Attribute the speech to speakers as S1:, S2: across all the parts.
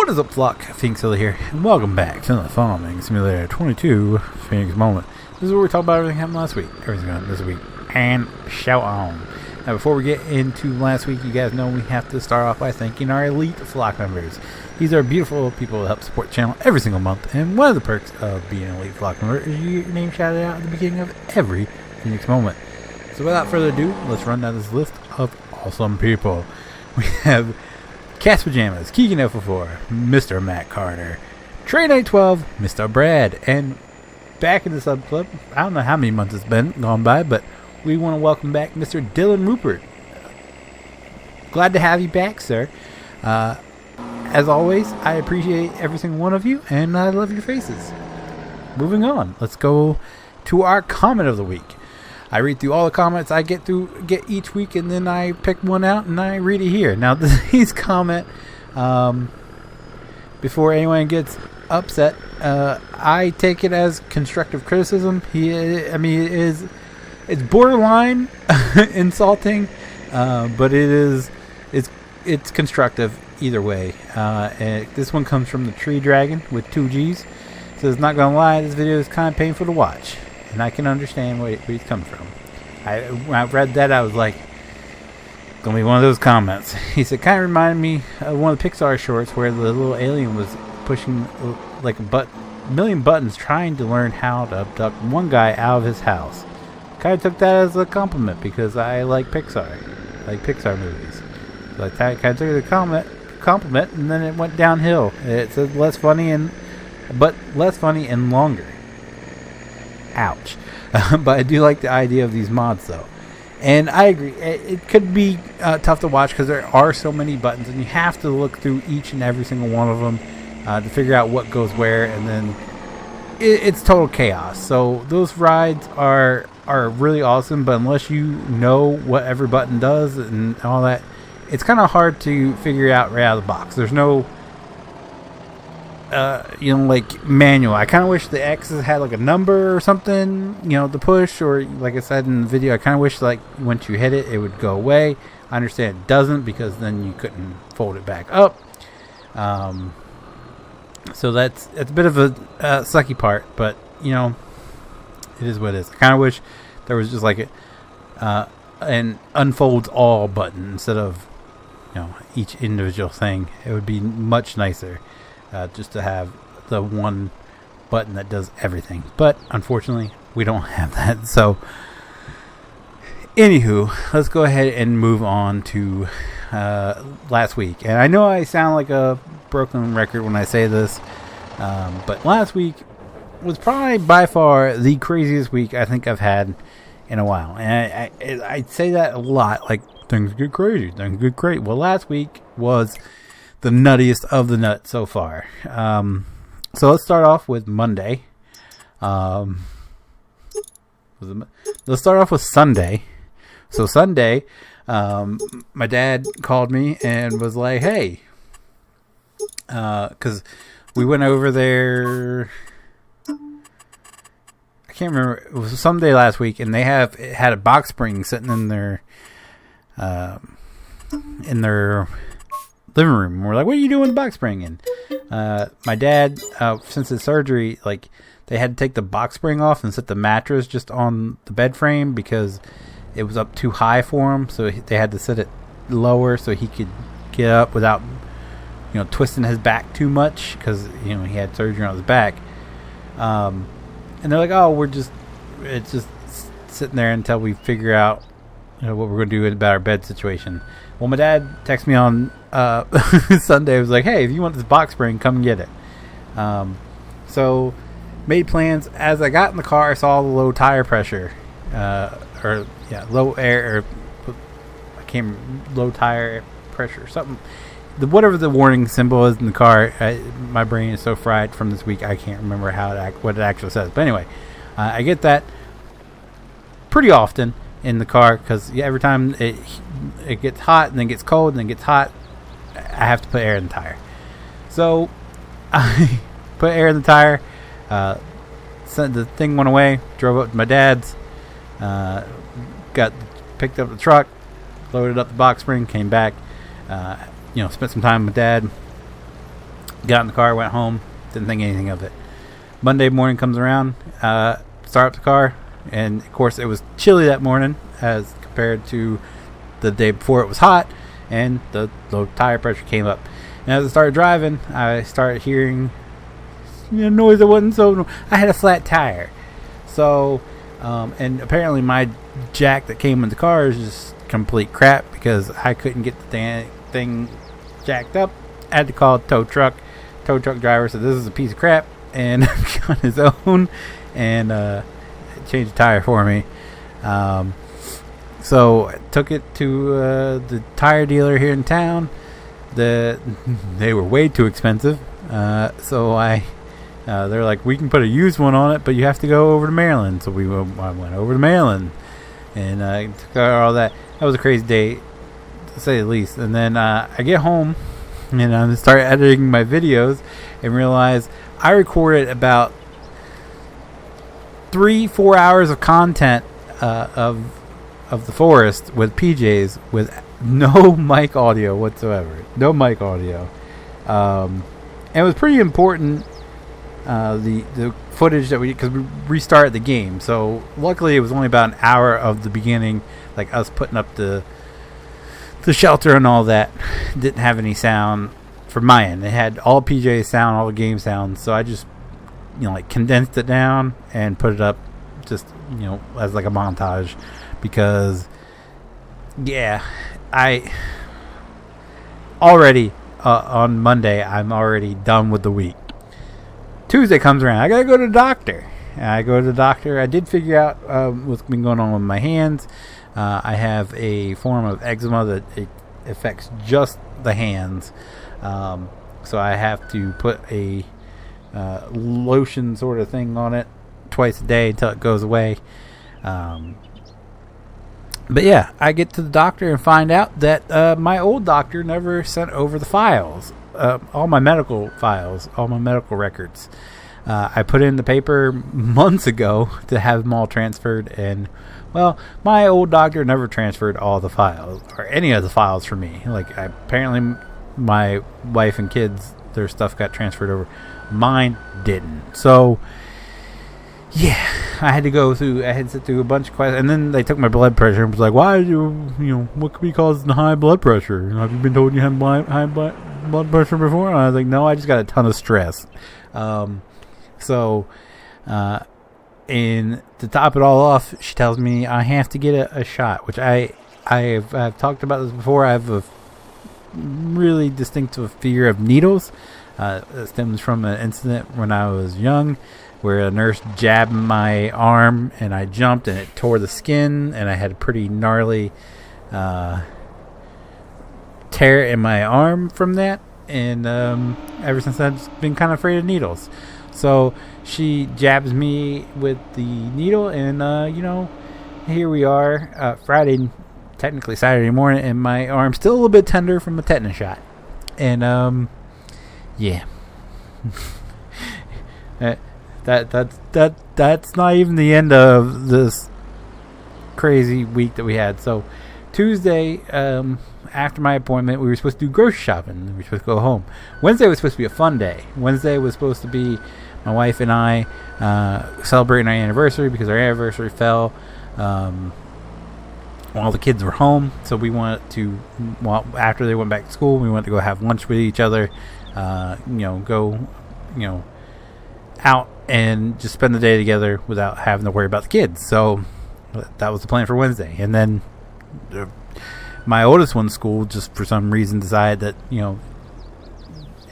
S1: What is up, flock? Feenix here, and welcome back to the Farming Simulator 22 Feenix Moment. This is where we talk about everything happened last week, everything happened this week, and shout on. Now, before we get into last week, you guys know we have to start off by thanking our elite flock members. These are beautiful people that help support the channel every single month, and one of the perks of being an elite flock member is you get your name shouted out at the beginning of every Feenix Moment. So without further ado, let's run down this list of awesome people. We have Cast Pajamas, Keegan F4, Mr. Matt Carter, Trey Knight 12, Mr. Brad, and back in the sub club, I don't know how many months it's been gone by, but we want to welcome back Mr. Dylan Rupert. Glad to have you back, sir. As always, I appreciate every single one of you, and I love your faces. Moving on, let's go to our comment of the week. I read through all the comments I get each week, and then I pick one out and I read it here. Now, today's comment, before anyone gets upset, I take it as constructive criticism. It's borderline insulting, but it's constructive either way. And this one comes from the Tree Dragon with 2 G's. Says, not gonna lie, this video is kind of painful to watch. And I can understand where he's coming from. When I read that, I was like, gonna be one of those comments. He said, kind of reminded me of one of the Pixar shorts where the little alien was pushing like a million buttons trying to learn how to abduct one guy out of his house. Kind of took that as a compliment because I like Pixar. I like Pixar movies. So I kind of took it as a compliment, and then it went downhill. It said less funny and longer. Ouch. But I do like the idea of these mods, though. And I agree. It could be tough to watch because there are so many buttons, and you have to look through each and every single one of them to figure out what goes where, and then it's total chaos. So those rides are really awesome, but unless you know what every button does and all that, it's kind of hard to figure out right out of the box. There's no like manual. I kind of wish the X's had like a number or something, to push, or like I said in the video, I kind of wish like once you hit it, it would go away. I understand it doesn't because then you couldn't fold it back up. So it's a bit of a sucky part, but it is what it is. I kind of wish there was just like an unfolds all button instead of each individual thing. It would be much nicer. Just to have the one button that does everything. But, unfortunately, we don't have that. So, anywho, let's go ahead and move on to last week. And I know I sound like a broken record when I say this, but last week was probably by far the craziest week I think I've had in a while. And I say that a lot, like, things get crazy, things get great. Well, last week was the nuttiest of the nut so far. So let's start off with Monday. Let's start off with Sunday. So Sunday, my dad called me and was like, hey, because we went over there, I can't remember, it was someday last week, and they had a box spring sitting in their living room. We're like, what are you doing with the box spring? And my dad, since his surgery, like, they had to take the box spring off and set the mattress just on the bed frame because it was up too high for him. So they had to set it lower so he could get up without twisting his back too much because he had surgery on his back. And they're like, oh, it's just sitting there until we figure out what we're going to do about our bed situation. Well, my dad texted me on Sunday. He was like, hey, if you want this box spring, come and get it. So made plans. As I got in the car, I saw the low tire pressure, low air, or I can't remember, low tire pressure, something. Whatever the warning symbol is in the car, my brain is so fried from this week, I can't remember what it actually says. But anyway, I get that pretty often in the car because every time it gets hot and then gets cold and then gets hot, I have to put air in the tire. So I put air in the tire, sent the thing, went away, drove up to my dad's, picked up the truck, loaded up the box spring, came back, spent some time with Dad, Got in the car, went home, didn't think anything of it. Monday morning comes around, start up the car, and of course it was chilly that morning as compared to the day before. It was hot, and the low tire pressure came up. And as I started driving, I started hearing noise that wasn't so. I had a flat tire, so and apparently my jack that came in the car is just complete crap because I couldn't get the thing jacked up. I had to call a tow truck driver said this is a piece of crap, and on his own, and changed the tire for me. So I took it to the tire dealer here in town. They were way too expensive, so they're like, we can put a used one on it, but you have to go over to Maryland. So I went over to Maryland, and I took all that. That was a crazy day, to say the least. And then I get home, and I start editing my videos, and realize I recorded about 3-4 hours of content of the forest with PJs with no mic audio whatsoever. No mic audio. And it was pretty important. The footage that because we restarted the game, so luckily it was only about an hour of the beginning, like us putting up the shelter and all that. Didn't have any sound from my end. It had all PJ sound, all the game sounds, so I just like condensed it down and put it up just as like a montage, because I already on Monday I'm already done with the week. Tuesday comes around. I gotta go to the doctor. I go to the doctor. I did figure out what's been going on with my hands. I have a form of eczema that it affects just the hands. So I have to put a lotion sort of thing on it twice a day until it goes away. But yeah, I get to the doctor and find out that my old doctor never sent over the files. All my medical files, all my medical records. I put in the paper months ago to have them all transferred, and well, my old doctor never transferred all the files or any of the files for me. Like apparently my wife and kids, their stuff got transferred over. Mine didn't. So yeah, I had to sit through a bunch of questions, and then they took my blood pressure and was like, why what could be causing high blood pressure? Have you been told you have high blood pressure before? And I was like, no, I just got a ton of stress. And to top it all off, she tells me I have to get a shot, which I've talked about this before. I have a really distinctive fear of needles. It stems from an incident when I was young, where a nurse jabbed my arm and I jumped and it tore the skin, and I had a pretty gnarly tear in my arm from that. And ever since then, I've been kind of afraid of needles. So she jabs me with the needle, and here we are, Friday, technically Saturday morning, and my arm's still a little bit tender from a tetanus shot. And yeah. That's not even the end of this crazy week that we had. So Tuesday, after my appointment, we were supposed to do grocery shopping. We were supposed to go home. Wednesday was supposed to be a fun day. Wednesday was supposed to be my wife and I celebrating our anniversary, because our anniversary fell while the kids were home. So we wanted to, after they went back to school, we wanted to go have lunch with each other. Go out and just spend the day together without having to worry about the kids. So that was the plan for Wednesday. And then my oldest one's school, just for some reason, decided that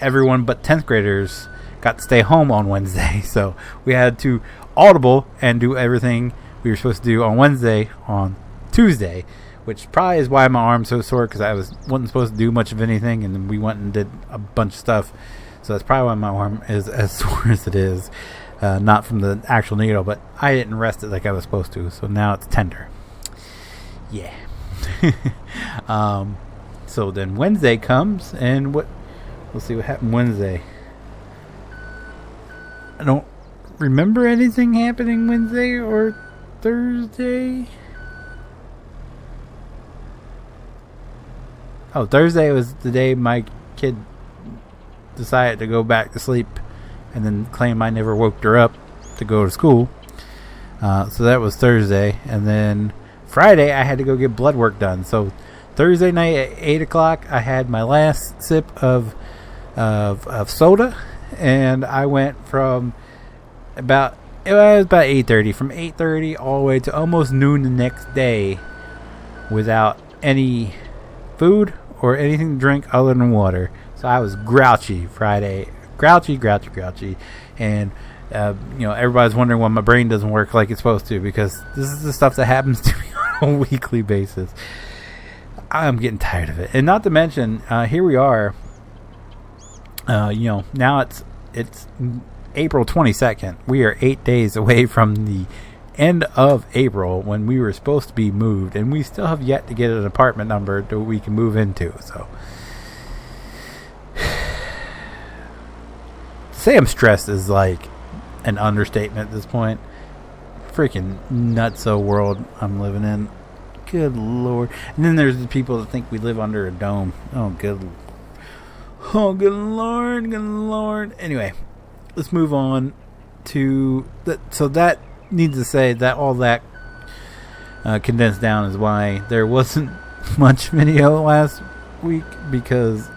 S1: everyone but 10th graders got to stay home on Wednesday. So we had to audible and do everything we were supposed to do on Wednesday on Tuesday, which probably is why my arm's so sore, because I wasn't supposed to do much of anything, and then we went and did a bunch of stuff. So that's probably why my arm is as sore as it is. Not from the actual needle, but I didn't rest it like I was supposed to, so now it's tender. Yeah. So then Wednesday comes, and we'll see what happened Wednesday. I don't remember anything happening Wednesday or Thursday. Oh, Thursday was the day my kid decided to go back to sleep and then claim I never woke her up to go to school. So that was Thursday. And then Friday, I had to go get blood work done. So Thursday night at 8 o'clock, I had my last sip of soda. And I went from it was about 8:30. From 8:30 all the way to almost noon the next day without any food or anything to drink other than water. So I was grouchy Friday. Grouchy. And, everybody's wondering why my brain doesn't work like it's supposed to, because this is the stuff that happens to me on a weekly basis. I'm getting tired of it. And not to mention, here we are. Now it's April 22nd. We are 8 days away from the end of April when we were supposed to be moved, and we still have yet to get an apartment number that we can move into. So, to say I'm stressed is like an understatement at this point. Freaking nutso world I'm living in. Good Lord. And then there's the people that think we live under a dome. Oh, good Lord. Anyway, let's move on to that. So that needs to say that all that condensed down is why there wasn't much video last week, because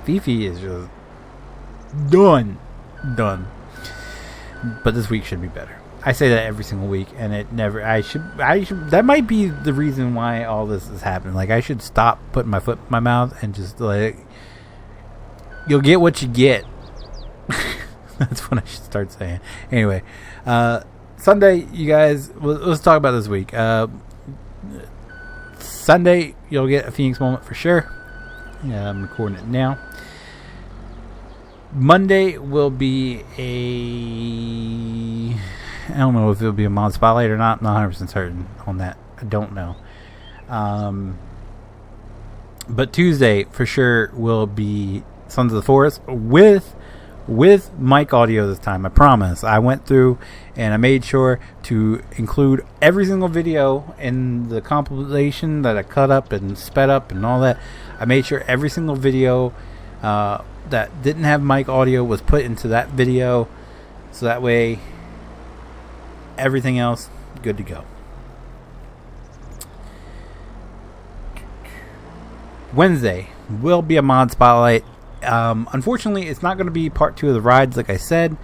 S1: Fifi is just done. But this week should be better. I say that every single week, and it never. I should. That might be the reason why all this is happening. Like, I should stop putting my foot in my mouth and just like, you'll get what you get. That's what I should start saying. Anyway, Sunday, you guys. Let's talk about this week. Sunday, you'll get a Feenix moment for sure. Yeah, I'm recording it now. Monday will be I don't know if it'll be a mod spotlight or not. I'm not 100% certain on that. I don't know. But Tuesday for sure will be Sons of the Forest with mic audio this time. I promise. I went through and I made sure to include every single video in the compilation that I cut up and sped up and all that. I made sure every single video that didn't have mic audio was put into that video, so that way everything else good to go. Wednesday will be a mod spotlight. Unfortunately, it's not going to be part 2 of the rides like I said,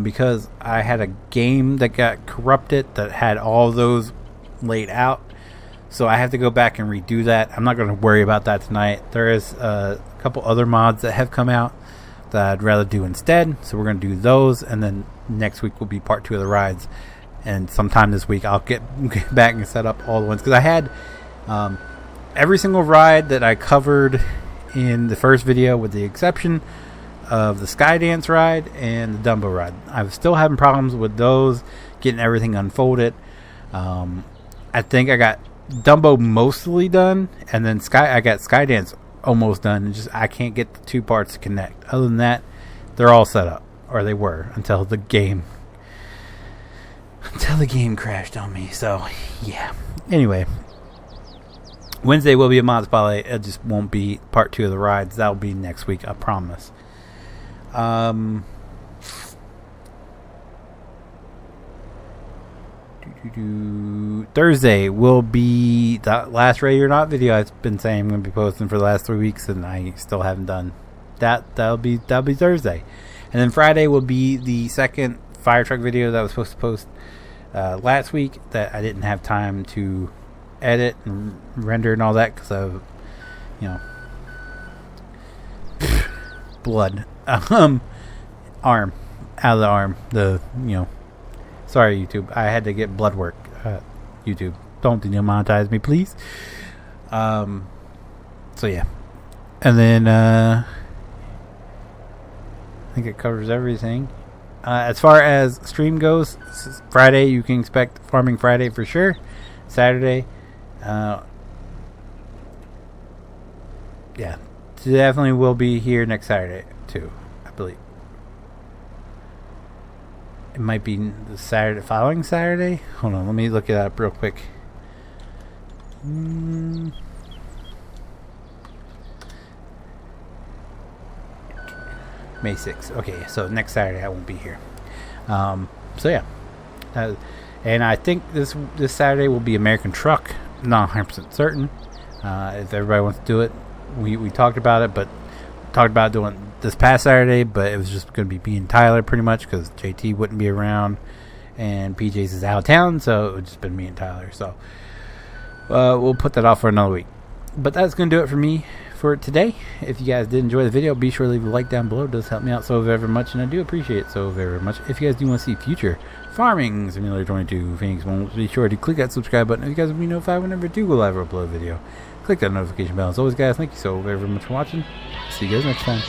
S1: because I had a game that got corrupted that had all those laid out, so I have to go back and redo that. I'm not going to worry about that tonight. There is a couple other mods that have come out that I'd rather do instead, so we're going to do those, and then next week will be part 2 of the rides, and sometime this week I'll get back and set up all the ones, because I had every single ride that I covered in the first video, with the exception of the Skydance ride and the Dumbo ride. I'm still having problems with those, getting everything unfolded. I think I got Dumbo mostly done, and then I got Skydance almost done, and I can't get the 2 parts to connect. Other than that, they're all set up, or they were, until the game crashed on me. So yeah, anyway, Wednesday will be a mod spotlight. It just won't be part 2 of the rides. That'll be next week, I promise. Thursday will be the last Ready or Not video I've been saying I'm going to be posting for the last 3 weeks, and I still haven't done that. That'll be Thursday. And then Friday will be the second fire truck video that I was supposed to post last week that I didn't have time to edit and render and all that because of blood arm out of the arm, sorry YouTube, I had to get blood work. YouTube, don't demonetize me please. So yeah, and then I think it covers everything. As far as stream goes, Friday you can expect Farming Friday for sure. Saturday, yeah, definitely will be here next Saturday too, I believe. It might be the Saturday following Saturday. Hold on, let me look it up real quick. May 6th. Okay, so next Saturday I won't be here. So yeah, and I think this Saturday will be American Truck. Not 100% certain. If everybody wants to do it, we talked about it, but talked about doing this past Saturday, but it was just going to be me and Tyler pretty much because JT wouldn't be around and PJ's is out of town, so it would just been me and Tyler. So we'll put that off for another week. But that's going to do it for me for today. If you guys did enjoy the video, be sure to leave a like down below. It does help me out so very much, and I do appreciate it so very much. If you guys do want to see future Farming Simulator 22 Phoenix moments, be sure to click that subscribe button if you guys will be notified whenever I do go live or upload a video. Click that notification bell. As always, guys, thank you so very much for watching. See you guys next time.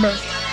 S1: Bye.